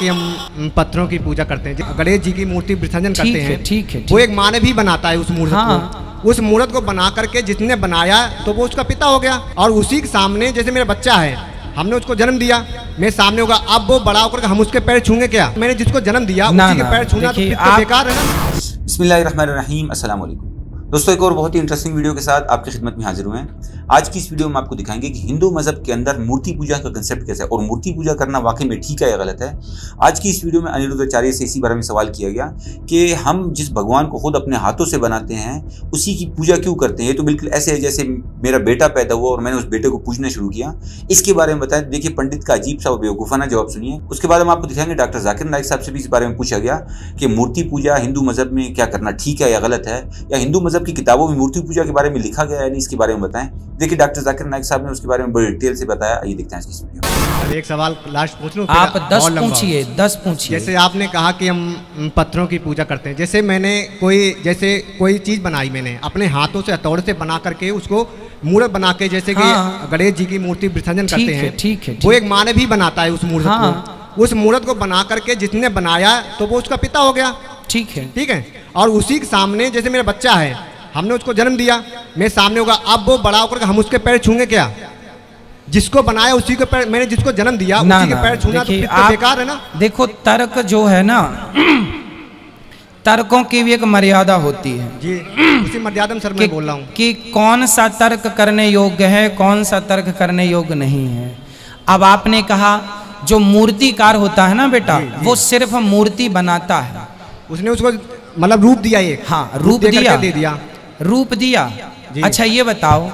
कि हम पत्थरों की पूजा करते हैं, गणेश जी की मूर्ति विसर्जन करते हैं, ठीक है। वो एक मानव ही बनाता है उस मूर्त हाँ। को। उस मूर्त को बना करके जिसने बनाया तो वो उसका पिता हो गया, और उसी के सामने जैसे मेरा बच्चा है, हमने उसको जन्म दिया, मेरे सामने होगा, अब वो बड़ा होकर हम उसके पैर छूंगे क्या? मैंने जिसको जन्म दिया उसी के पैर छूना तो फिर तो बेकार है ना। बिस्मिल्लाहिर्रहमानिर्रहीम, अस्सलाम वालेकुम दोस्तों, एक और बहुत ही इंटरेस्टिंग वीडियो के साथ आपकी खिदमत में हाजिर हुए हैं। आज की इस वीडियो में आपको दिखाएंगे कि हिंदू मजहब के अंदर मूर्ति पूजा का कंसेप्ट कैसा है और मूर्ति पूजा करना वाकई में ठीक है या गलत है। आज की इस वीडियो में अनिरुद्ध आचार्य से इसी बारे में सवाल किया गया कि हम जिस भगवान को खुद अपने हाथों से बनाते हैं उसी की पूजा क्यों करते हैं। ये तो बिल्कुल ऐसे है जैसे मेरा बेटा पैदा हुआ और मैंने उस बेटे को पूजना शुरू किया। इसके बारे में बताएं। देखिए पंडित का अजीब सा और बेवकूफ़ाना जवाब सुनिए। उसके बाद हम आपको दिखाएंगे डॉक्टर जाकिर नाइक साहब से भी इस बारे में पूछा गया कि मूर्ति पूजा हिंदू मजहब में क्या करना ठीक है या गलत है, या हिंदू मजहब की किताबों में मूर्ति पूजा के बारे में लिखा गया है नहीं, इसके बारे में बताएं। देखिए डॉक्टर जाकिर नाइक साहब ने उसके बारे में बड़ी डिटेल से बताया। आइए देखते हैं इस वीडियो। एक सवाल लास्ट पूछ लूं, आप 10 पूछिए, 10 पूछिए। जैसे आपने कहा कि हम पत्थरों की पूजा करते हैं, जैसे मैंने कोई चीज़ बनाई, मैंने अपने हाथों से हथौड़े से बना करके उसको मूर्त बना के, जैसे कि गणेश जी की मूर्ति विसर्जन करते हैं, ठीक है। वो एक मानव ही बनाता है उस मूर्त को। उस मूर्त को बना करके जिसने बनाया तो वो उसका पिता हो गया, ठीक है। और उसी के सामने जैसे मेरा बच्चा है, हमने उसको जन्म दिया, मेरे सामने होगा, अब वो बड़ा होकर हम उसके पैर छूंगे क्या? जिसको बनाया उसी के पैर, मैंने जिसको जन्म दिया उसी के पैर छूना तो फिर तो बेकार है ना। देखो तर्क जो है ना, तर्कों की भी एक मर्यादा होती है जी। उसी मर्यादा में सर मैं बोल रहा हूँ कि कौन सा तर्क करने योग्य है, कौन सा तर्क करने योग्य नहीं है। अब आपने कहा जो मूर्तिकार होता है ना बेटा, वो सिर्फ मूर्ति बनाता है। उसने उसको मतलब रूप दिया, एक रूप दिया। अच्छा ये बताओ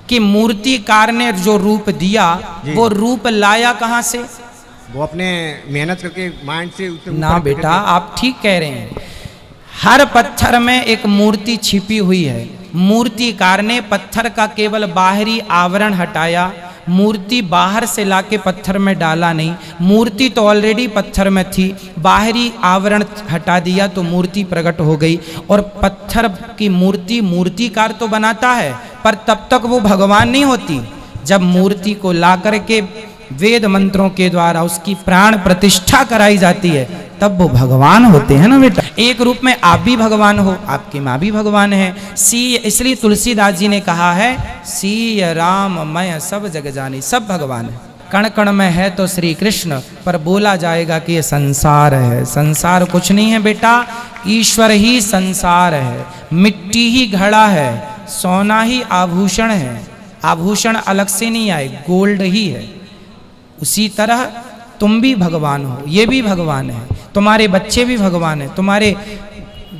कि मूर्तिकार ने जो रूप दिया वो रूप लाया कहाँ से? वो अपने मेहनत करके माइंड से ना बेटा, आप ठीक कह रहे हैं। हर पत्थर में एक मूर्ति छिपी हुई है। मूर्तिकार ने पत्थर का केवल बाहरी आवरण हटाया, मूर्ति बाहर से लाके पत्थर में डाला नहीं। मूर्ति तो ऑलरेडी पत्थर में थी, बाहरी आवरण हटा दिया तो मूर्ति प्रकट हो गई। और पत्थर की मूर्ति मूर्तिकार तो बनाता है, पर तब तक वो भगवान नहीं होती। जब मूर्ति को ला करके वेद मंत्रों के द्वारा उसकी प्राण प्रतिष्ठा कराई जाती है तब वो भगवान होते हैं ना बेटा। एक रूप में आप भी भगवान हो, आपकी माँ भी भगवान है। इसलिए तुलसीदास जी ने कहा है, सी राम मैं सब जग जानी, सब भगवान है। कण कण में है तो श्री कृष्ण, पर बोला जाएगा कि ये संसार है। संसार कुछ नहीं है बेटा, ईश्वर ही संसार है। मिट्टी ही घड़ा है, सोना ही आभूषण है। आभूषण अलग से नहीं आए, गोल्ड ही है। उसी तरह तुम भी भगवान हो, ये भी भगवान है, तुम्हारे बच्चे भी भगवान है, तुम्हारे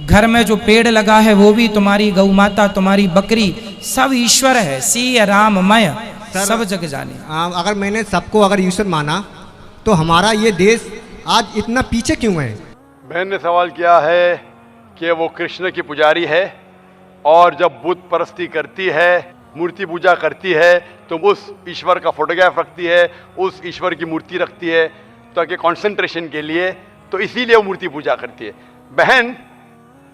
घर में जो पेड़ लगा है वो भी, तुम्हारी गौ माता, तुम्हारी बकरी, सब ईश्वर है। सी राममय सब जग जाने। अगर मैंने सबको अगर ईश्वर माना तो हमारा ये देश आज इतना पीछे क्यों है? बहन ने सवाल किया है कि वो कृष्ण की पुजारी है और जब बुत परस्ती करती है, मूर्ति पूजा करती है, तो उस ईश्वर का फोटोग्राफ रखती है, उस ईश्वर की मूर्ति रखती है ताकि कंसंट्रेशन के लिए, तो इसीलिए वो मूर्ति पूजा करती है। बहन,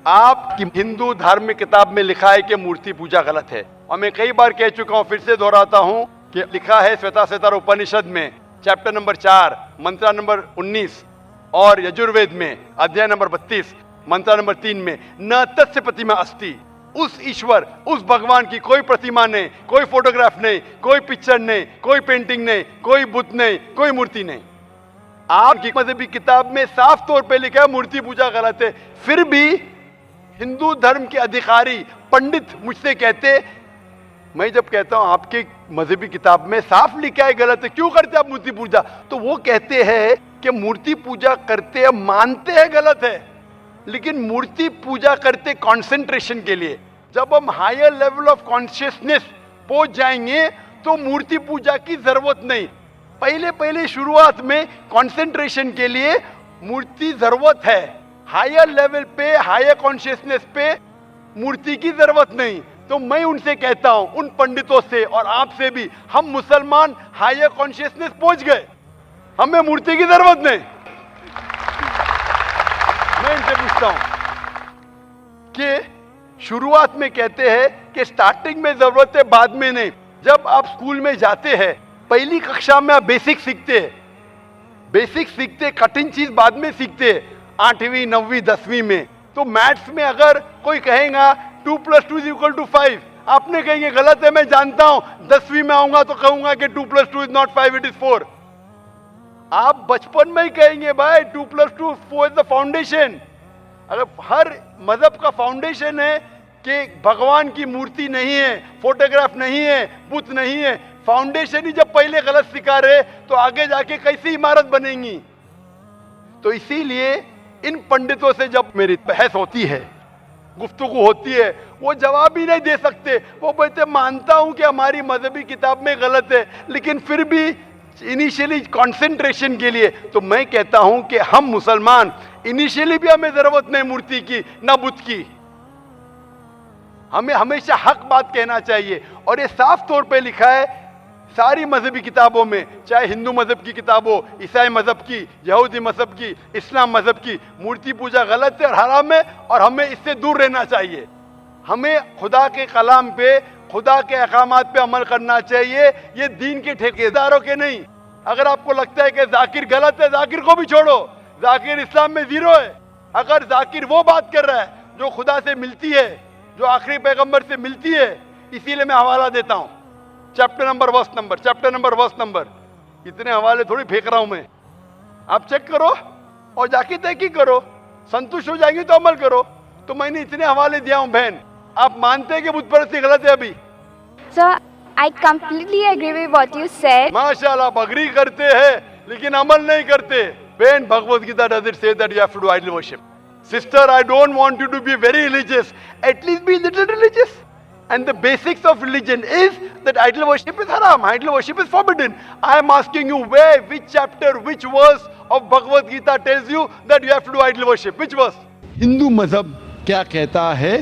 आपकी हिंदू धार्मिक किताब में लिखा है कि मूर्ति पूजा गलत है, और मैं कई बार कह चुका हूँ, फिर से दोहराता हूँ कि लिखा है श्वेताश्वेतर उपनिषद में चैप्टर नंबर 4 मंत्र नंबर 19 और यजुर्वेद में अध्याय नंबर 32 मंत्र नंबर 3 में, न तस्य प्रतिमा अस्ति। उस ईश्वर, उस भगवान की कोई प्रतिमा नहीं, कोई फोटोग्राफ नहीं, कोई पिक्चर नहीं, कोई पेंटिंग नहीं, कोई बुत नहीं, कोई मूर्ति नहीं। आपकी मजहबी किताब में साफ तौर पे लिखा है मूर्ति पूजा गलत है। फिर भी हिंदू धर्म के अधिकारी पंडित मुझसे कहते, मैं जब कहता हूं आपके मजहबी किताब में साफ लिखा है गलत है, क्यों करते आप मूर्ति पूजा? तो वो कहते हैं कि मूर्ति पूजा करते हैं, मानते हैं गलत है, लेकिन मूर्ति पूजा करते कंसंट्रेशन के लिए। जब हम हायर लेवल ऑफ कॉन्शियसनेस पहुंच जाएंगे तो मूर्ति पूजा की जरूरत नहीं। पहले शुरुआत में कंसंट्रेशन के लिए मूर्ति जरूरत है, हायर लेवल पे, हायर कॉन्शियसनेस पे मूर्ति की जरूरत नहीं। तो मैं उनसे कहता हूं, उन पंडितों से और आपसे भी, हम मुसलमान हायर कॉन्शियसनेस पहुंच गए, हमें मूर्ति की जरूरत नहीं। मैं इनसे पूछता हूं कि शुरुआत में कहते हैं कि स्टार्टिंग में जरूरत है, बाद में नहीं। जब आप स्कूल में जाते हैं, पहली कक्षा में आप बेसिक सीखते हैं, बेसिक सीखते, कठिन चीज बाद में सीखते, 8वीं 9वीं 10वीं में। तो मैथ्स में अगर कोई कहेगा 2 + 2 = 5, आपने कहेंगे गलत है, मैं जानता हूं, 10वीं में आऊंगा तो कहूंगा कि 2 + 2 = 5, it is 4। आप बचपन में ही कहेंगे भाई 2 + 2 4 इज द फाउंडेशन। अगर हर मजहब का फाउंडेशन है कि भगवान की मूर्ति नहीं है, फोटोग्राफ नहीं है, बुत नहीं है, फाउंडेशन ही जब पहले गलत सिखा रहे तो आगे जाके कैसी इमारत बनेगी। तो इसीलिए इन पंडितों से जब मेरी बहस होती है, गुफ्तगू होती है, वो जवाब ही नहीं दे सकते। वो कहते मानता हूं कि हमारी मजहबी किताब में गलत है, लेकिन फिर भी इनिशियली कंसंट्रेशन के लिए। तो मैं कहता हूं कि हम मुसलमान इनिशियली भी हमें जरूरत नहीं मूर्ति की ना बुत की, हमें हमेशा हक बात कहना चाहिए। और ये साफ तौर पे लिखा है सारी मजहबी किताबों में, चाहे हिंदू मजहब की किताब हो, ईसाई मजहब की, यहूदी मजहब की, इस्लाम मजहब की, मूर्ति पूजा गलत है और हराम है और हमें इससे दूर रहना चाहिए। हमें खुदा के कलाम पे, खुदा के अहकामात पे अमल करना चाहिए, ये दीन के ठेकेदारों के नहीं। अगर आपको लगता है कि जाकिर गलत है, जाकिर को भी छोड़ो, जाकिर इस्लाम में 0 है। अगर जाकिर वो बात कर रहा है जो खुदा से मिलती है, जो आखिरी पैगंबर से मिलती है, इसीलिए मैं हवाला देता हूं, चैप्टर नंबर वर्स नंबर। इतने हवाले थोड़ी फेंक रहा हूं मैं, आप चेक करो और जाके तहकीक करो, संतुष्ट हो जाएंगे तो अमल करो। तो मैंने इतने हवाले दिया हूं बहन। आप मानते हैं कि बुत परस्ती गलत है अभी? Sir, I completely agree with what you said. माशाल्लाह, आप अग्री करते हैं लेकिन अमल नहीं करते। बहन, Bhagavad Gita does it say that you have to do idol worship? Sister, I don't want you to be very religious. At least be little religious. And the basics of religion is that idol worship is haram. Idol worship is forbidden. I am asking you, where, which chapter, which verse of Bhagavad Gita tells you that you have to do idol worship? Which verse? Hindu मजहब क्या कहता है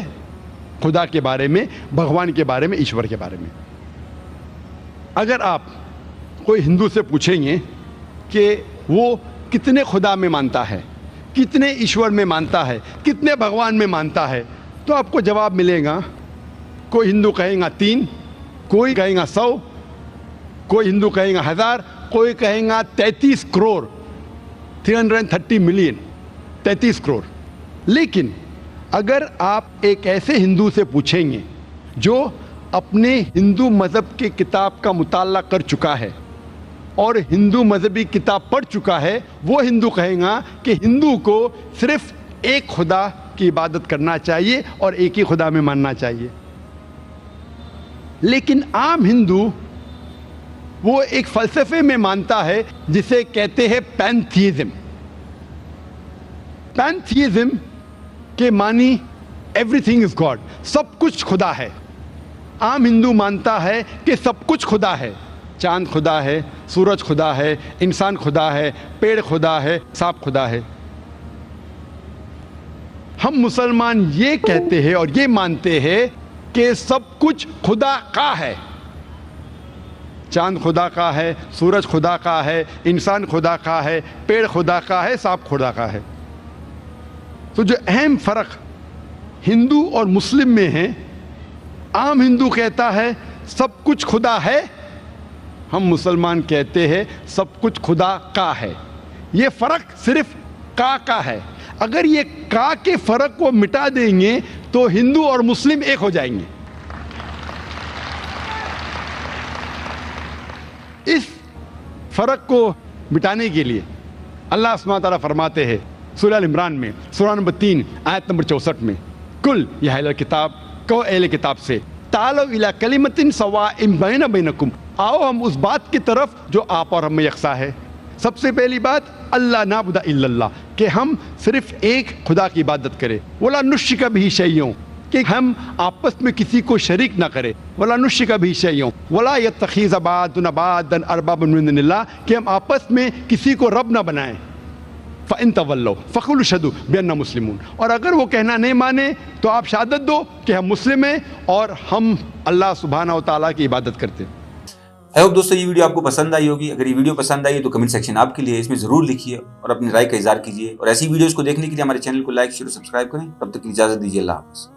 खुदा के बारे में, भगवान के बारे में, ईश्वर के बारे में? अगर आप कोई हिंदू से पूछेंगे कि वो कितने खुदा में मानता है, कितने ईश्वर में मानता है, कितने भगवान में मानता है, तो आपको जवाब मिलेगा। कोई हिंदू कहेगा 3, कोई कहेगा 100, कोई हिंदू कहेगा 1000, कोई कहेगा 33 करोड़, 330 मिलियन, 33 करोड़। लेकिन अगर आप एक ऐसे हिंदू से पूछेंगे जो अपने हिंदू मज़हब के किताब का मुताला कर चुका है और हिंदू मज़हबी किताब पढ़ चुका है, वो हिंदू कहेगा कि हिंदू को सिर्फ एक खुदा की इबादत करना चाहिए और एक ही खुदा में मानना चाहिए। लेकिन आम हिंदू वो एक फ़लसफ़े में मानता है जिसे कहते हैं पैंथीइज्म। पैंथीइज्म के मानी एवरीथिंग इज गॉड, सब कुछ खुदा है। आम हिंदू मानता है कि सब कुछ खुदा है, चांद खुदा है, सूरज खुदा है, इंसान खुदा है, पेड़ खुदा है, सांप खुदा है। हम मुसलमान ये कहते हैं और ये मानते हैं कि सब कुछ खुदा का है। चांद खुदा का है, सूरज खुदा का है, इंसान खुदा का है, पेड़ खुदा का है, सांप खुदा का है। तो जो अहम फ़र्क हिंदू और मुस्लिम में है, आम हिंदू कहता है सब कुछ खुदा है, हम मुसलमान कहते हैं सब कुछ खुदा का है। ये फ़र्क सिर्फ का है। अगर ये का के फ़र्क को मिटा देंगे तो हिंदू और मुस्लिम एक हो जाएंगे। इस फ़र्क को मिटाने के लिए अल्लाह सुब्हानहू व तआला फरमाते हैं सूरह अल इमरान में, सूरह नंबर 3 आयत नंबर 64 में, कुल या अहल किताब, कहो अहले किताब से, तालो इला कलिमतिन सवाइम बैना बैनकुम, आओ हम उस बात की तरफ जो आप और हम में यकसा है। सबसे पहली बात, अल्लाह नाबुदा इल्लल्लाह, कि हम सिर्फ एक खुदा की इबादत करें। वला नुश्रिका बिही शैय्यों, कि हम आपस में किसी को शरीक ना करें। वला नुश्रिका बिही शैय्यों वला यत्तखिज़ बादुन बादन अरबाबन मिन दुनिल्लाह, कि हम आपस में किसी को रब ना बनाएं। फ़इन तवल्लौ फ़क़ुलू अशहदू बिअन्ना मुस्लिमून, और अगर वो कहना नहीं माने तो आप शहादत दो कि हम मुस्लिम हैं और हम अल्लाह सुब्हानहू व तआला की इबादत करते हैं। आई होप दोस्तों ये वीडियो आपको पसंद आई होगी। अगर ये वीडियो पसंद आई है तो कमेंट सेक्शन आपके लिए, इसमें जरूर लिखिए और अपनी राय का इज़हार कीजिए। और ऐसी वीडियोस को देखने के लिए हमारे चैनल को लाइक, शेयर और सब्सक्राइब करें। तब तक की इजाज़त दीजिए। अल्लाह हाफ़िज़।